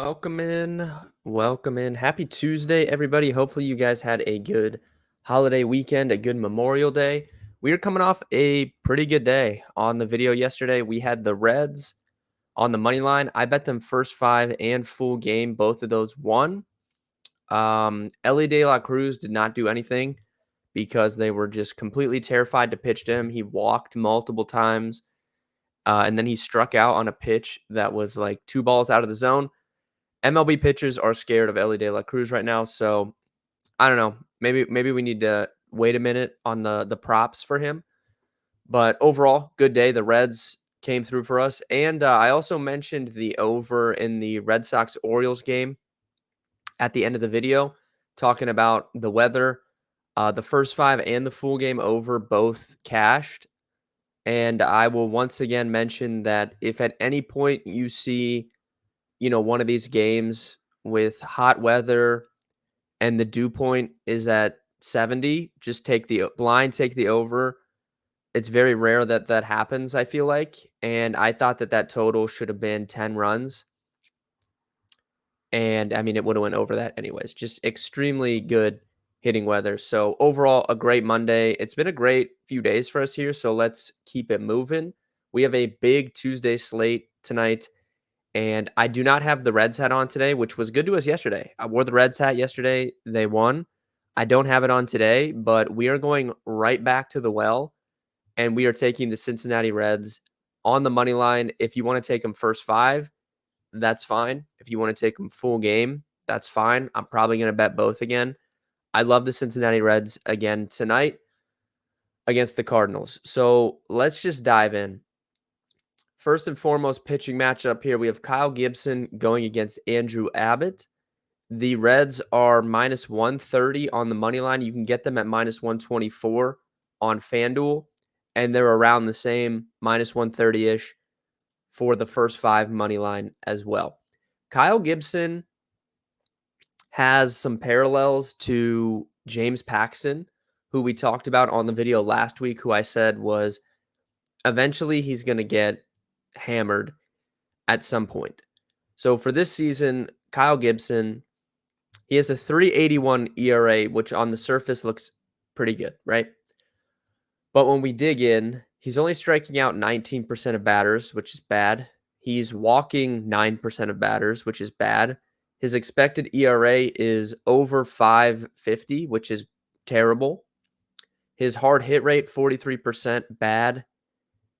Welcome in. Welcome in. Happy Tuesday, everybody. Hopefully, you guys had a good holiday weekend, a good Memorial Day. We are coming off a pretty good day. On the video yesterday, we had the Reds on the money line. I bet them first five and full game. Both of those won. Ellie De La Cruz did not do anything because they were just completely terrified to pitch to him. He walked multiple times, and then he struck out on a pitch that was like 2 balls out of the zone. MLB pitchers are scared of Ellie De La Cruz right now, so I don't know. Maybe we need to wait a minute on the props for him. But overall, good day. The Reds came through for us, and I also mentioned the over in the Red Sox Orioles game at the end of the video, talking about the weather. The first five and the full game over both cashed, and I will once again mention that if at any point you see one of these games with hot weather and the dew point is at 70, just take the take the over. It's very rare that that happens, I feel like. And I thought that that total should have been 10 runs. And I mean, it would have went over that anyways. Just extremely good hitting weather. So overall, a great Monday. It's been a great few days for us here. So let's keep it moving. We have a big Tuesday slate tonight. And I do not have the Reds hat on today, which was good to us yesterday. I wore the Reds hat yesterday. They won. I don't have it on today, but we are going right back to the well, and we are taking the Cincinnati Reds on the money line. If you want to take them first five, that's fine. If you want to take them full game, that's fine. I'm probably going to bet both again. I love the Cincinnati Reds again tonight against the Cardinals. So let's just dive in. First and foremost, pitching matchup here. We have Kyle Gibson going against Andrew Abbott. The Reds are minus 130 on the money line. You can get them at minus 124 on FanDuel, and they're around the same, minus 130-ish for the first five money line as well. Kyle Gibson has some parallels to James Paxton, who we talked about on the video last week, who I said was eventually he's going to get hammered at some point. So for this season, Kyle Gibson, he has a 3.81 ERA, which on the surface looks pretty good, right? But when we dig in, he's only striking out 19% of batters, which is bad. He's walking 9% of batters, which is bad. His expected ERA is over 5.50, which is terrible. His hard hit rate, 43%, bad.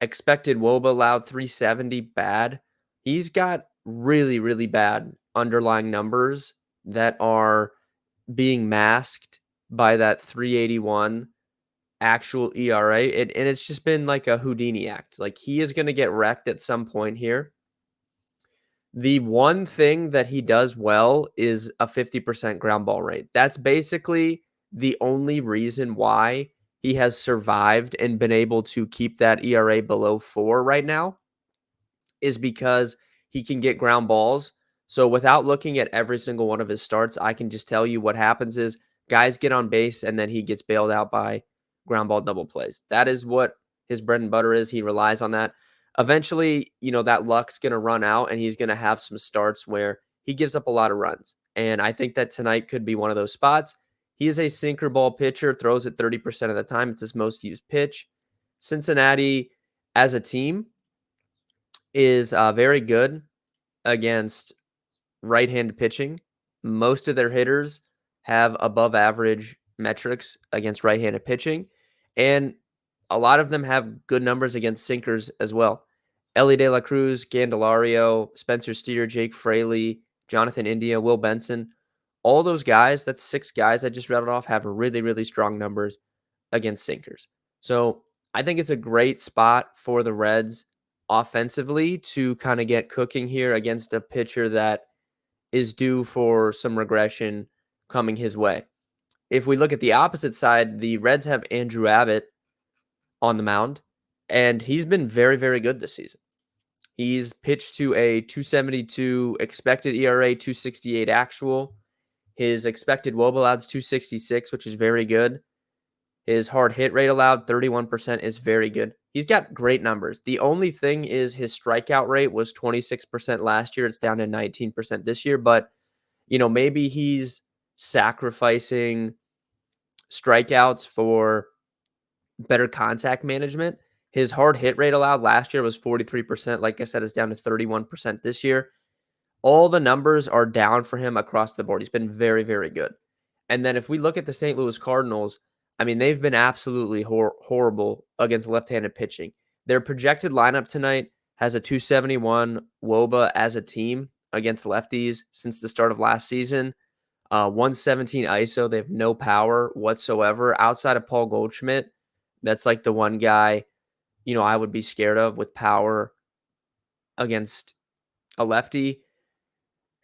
Expected WOBA allowed 370, bad. He's got really, really bad underlying numbers that are being masked by that 381 actual ERA. And it's just been like a Houdini act. Like he is going to get wrecked at some point here. The one thing that he does well is a 50% ground ball rate. That's basically the only reason why he has survived and been able to keep that ERA below 4 right now is because he can get ground balls. So without looking at every single one of his starts, I can just tell you what happens is guys get on base and then he gets bailed out by ground ball double plays. That is what his bread and butter is. He relies on that. Eventually, that luck's going to run out and he's going to have some starts where he gives up a lot of runs. And I think that tonight could be one of those spots. He is a sinker ball pitcher, throws it 30% of the time. It's his most used pitch. Cincinnati, as a team, is very good against right-handed pitching. Most of their hitters have above average metrics against right-handed pitching, and a lot of them have good numbers against sinkers as well. Ellie De La Cruz, Candelario, Spencer Steer, Jake Fraley, Jonathan India, Will Benson, all those guys, that's 6 guys I just rattled off, have really, really strong numbers against sinkers. So I think it's a great spot for the Reds offensively to kind of get cooking here against a pitcher that is due for some regression coming his way. If we look at the opposite side, the Reds have Andrew Abbott on the mound, and he's been very, very good this season. He's pitched to a 272 expected ERA, 268 actual. His expected WOBA allowed 266, which is very good. His hard hit rate allowed, 31%, is very good. He's got great numbers. The only thing is his strikeout rate was 26% last year. It's down to 19% this year, but maybe he's sacrificing strikeouts for better contact management. His hard hit rate allowed last year was 43%. Like I said, it's down to 31% this year. All the numbers are down for him across the board. He's been very, very good. And then if we look at the St. Louis Cardinals, I mean, they've been absolutely horrible against left-handed pitching. Their projected lineup tonight has a 271 WOBA as a team against lefties since the start of last season. 117 ISO. They have no power whatsoever outside of Paul Goldschmidt. That's like the one guy, I would be scared of with power against a lefty.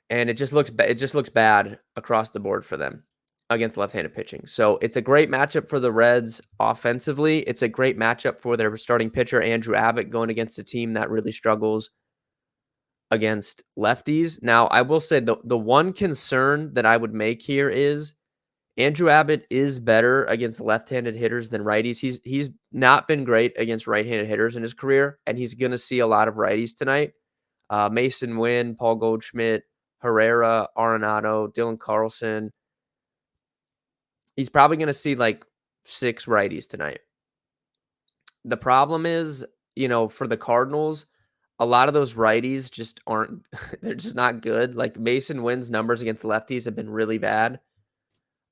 And it just looks bad across the board for them against left-handed pitching. So it's a great matchup for the Reds offensively. It's a great matchup for their starting pitcher, Andrew Abbott, going against a team that really struggles against lefties. Now, I will say the one concern that I would make here is Andrew Abbott is better against left-handed hitters than righties. He's not been great against right-handed hitters in his career, and he's going to see a lot of righties tonight. Mason Wynn, Paul Goldschmidt, Herrera, Arenado, Dylan Carlson. He's probably going to see like 6 righties tonight. The problem is, for the Cardinals, a lot of those righties just aren't, they're just not good. Like Mason Wynn's numbers against lefties have been really bad.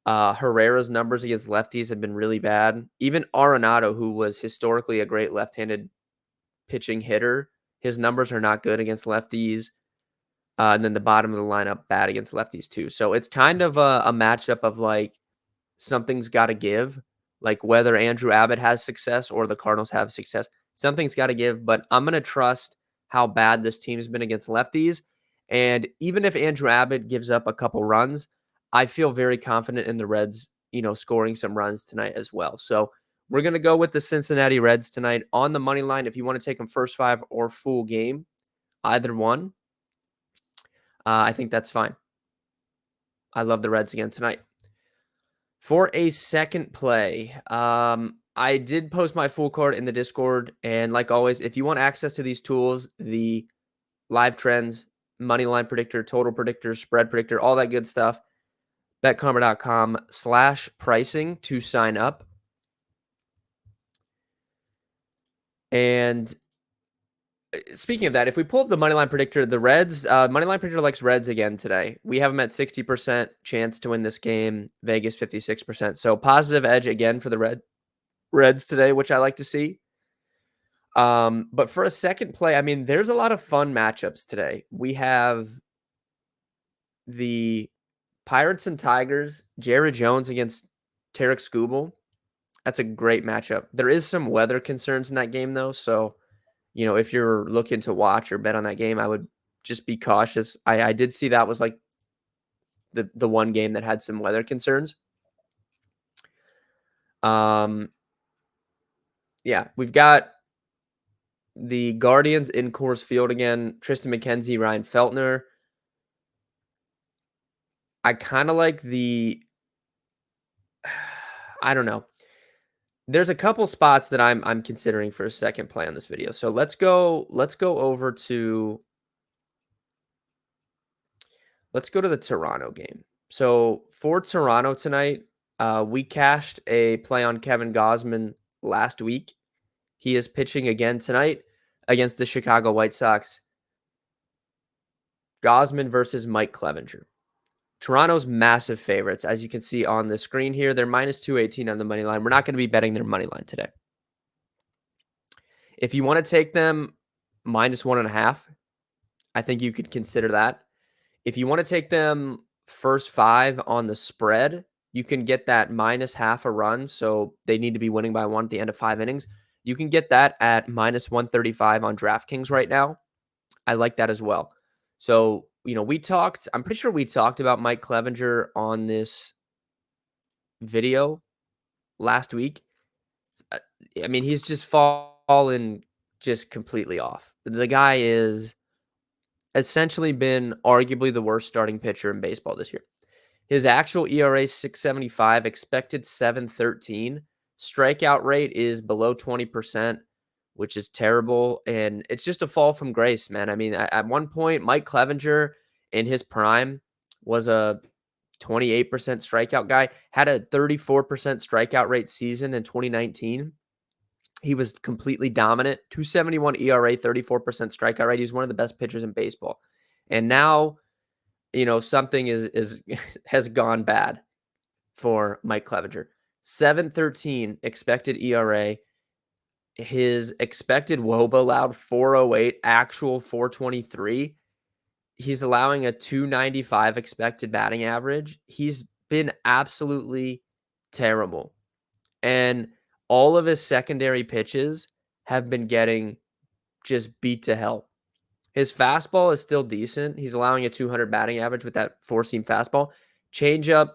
Herrera's numbers against lefties have been really bad. Even Arenado, who was historically a great left-handed pitching hitter, his numbers are not good against lefties. And then the bottom of the lineup bad against lefties too. So it's kind of a matchup of like something's got to give, like whether Andrew Abbott has success or the Cardinals have success. Something's got to give, but I'm going to trust how bad this team's been against lefties. And even if Andrew Abbott gives up a couple runs, I feel very confident in the Reds, scoring some runs tonight as well. So we're going to go with the Cincinnati Reds tonight on the money line. If you want to take them first 5 or full game, either one, I think that's fine. I love the Reds again tonight. For a second play, I did post my full card in the Discord. And like always, if you want access to these tools, the live trends, money line predictor, total predictor, spread predictor, all that good stuff, betkarma.com/pricing to sign up. And speaking of that, if we pull up the moneyline predictor, the Reds, moneyline predictor likes Reds again today. We have them at 60% chance to win this game. Vegas 56%. So positive edge again for the Reds today, which I like to see. But for a second play, I mean, there's a lot of fun matchups today. We have the Pirates and Tigers, Jared Jones against Tarek Skubal. That's a great matchup. There is some weather concerns in that game, though. So, if you're looking to watch or bet on that game, I would just be cautious. I did see that was like the one game that had some weather concerns. Yeah, we've got the Guardians in Coors Field again. Tristan McKenzie, Ryan Feltner. I kind of like I don't know. There's a couple spots that I'm considering for a second play on this video. So let's go over to the Toronto game. So for Toronto tonight, we cashed a play on Kevin Gausman last week. He is pitching again tonight against the Chicago White Sox. Gausman versus Mike Clevenger. Toronto's massive favorites, as you can see on the screen here. They're minus 218 on the money line. We're not going to be betting their money line today. If you want to take them minus 1.5, I think you could consider that. If you want to take them first 5 on the spread, you can get that minus half a run. So they need to be winning by 1 at the end of 5 innings. You can get that at minus 135 on DraftKings right now. I like that as well. So, I'm pretty sure we talked about Mike Clevenger on this video last week. I mean, he's just fallen just completely off. The guy is essentially been arguably the worst starting pitcher in baseball this year. His actual ERA is 6.75, expected 7.13. Strikeout rate is below 20%. which is terrible. And it's just a fall from grace, man. I mean, at one point, Mike Clevenger in his prime was a 28% strikeout guy, had a 34% strikeout rate season in 2019. He was completely dominant. 271 ERA, 34% strikeout rate. He's one of the best pitchers in baseball. And now, something is has gone bad for Mike Clevenger. 713 expected ERA. His expected WOBA allowed 408, actual 423. He's allowing a 295 expected batting average. He's been absolutely terrible. And all of his secondary pitches have been getting just beat to hell. His fastball is still decent. He's allowing a 200 batting average with that four-seam fastball. Changeup,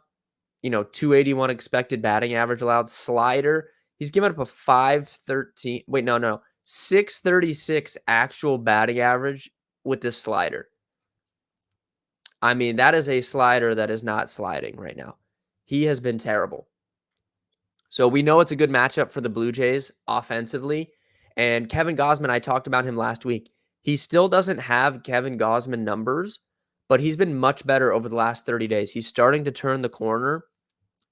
281 expected batting average allowed. Slider, he's given up a 513. Wait, no. 636 actual batting average with this slider. I mean, that is a slider that is not sliding right now. He has been terrible. So we know it's a good matchup for the Blue Jays offensively. And Kevin Gausman, I talked about him last week. He still doesn't have Kevin Gausman numbers, but he's been much better over the last 30 days. He's starting to turn the corner,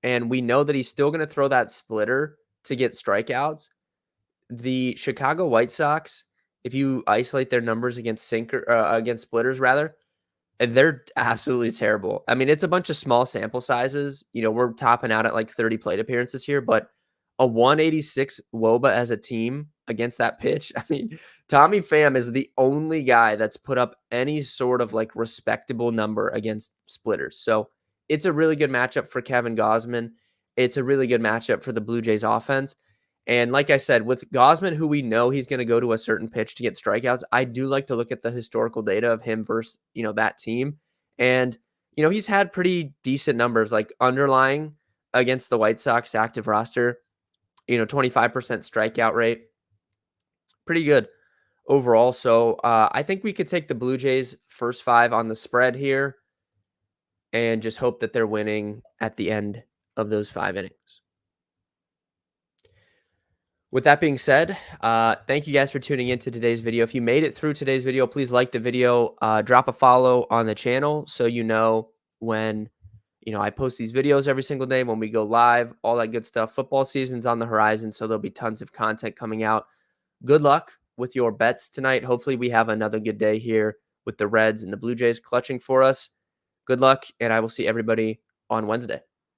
and we know that he's still going to throw that splitter to get strikeouts. The Chicago White Sox, if you isolate their numbers against against splitters rather, and they're absolutely terrible. I mean, it's a bunch of small sample sizes. We're topping out at like 30 plate appearances here, but a 186 WOBA as a team against that pitch. I mean, Tommy Pham is the only guy that's put up any sort of like respectable number against splitters. So it's a really good matchup for Kevin Gausman. It's a really good matchup for the Blue Jays offense. And like I said, with Gausman, who we know he's going to go to a certain pitch to get strikeouts, I do like to look at the historical data of him versus, that team. And, he's had pretty decent numbers, like underlying against the White Sox active roster, 25% strikeout rate. Pretty good overall. So I think we could take the Blue Jays first 5 on the spread here and just hope that they're winning at the end of those 5 innings. With that being said, thank you guys for tuning into today's video. If you made it through today's video, please like the video, drop a follow on the channel so you know when I post these videos every single day, when we go live, all that good stuff. Football season's on the horizon, so there'll be tons of content coming out. Good luck with your bets tonight. Hopefully we have another good day here with the Reds and the Blue Jays clutching for us. Good luck, and I will see everybody on Wednesday.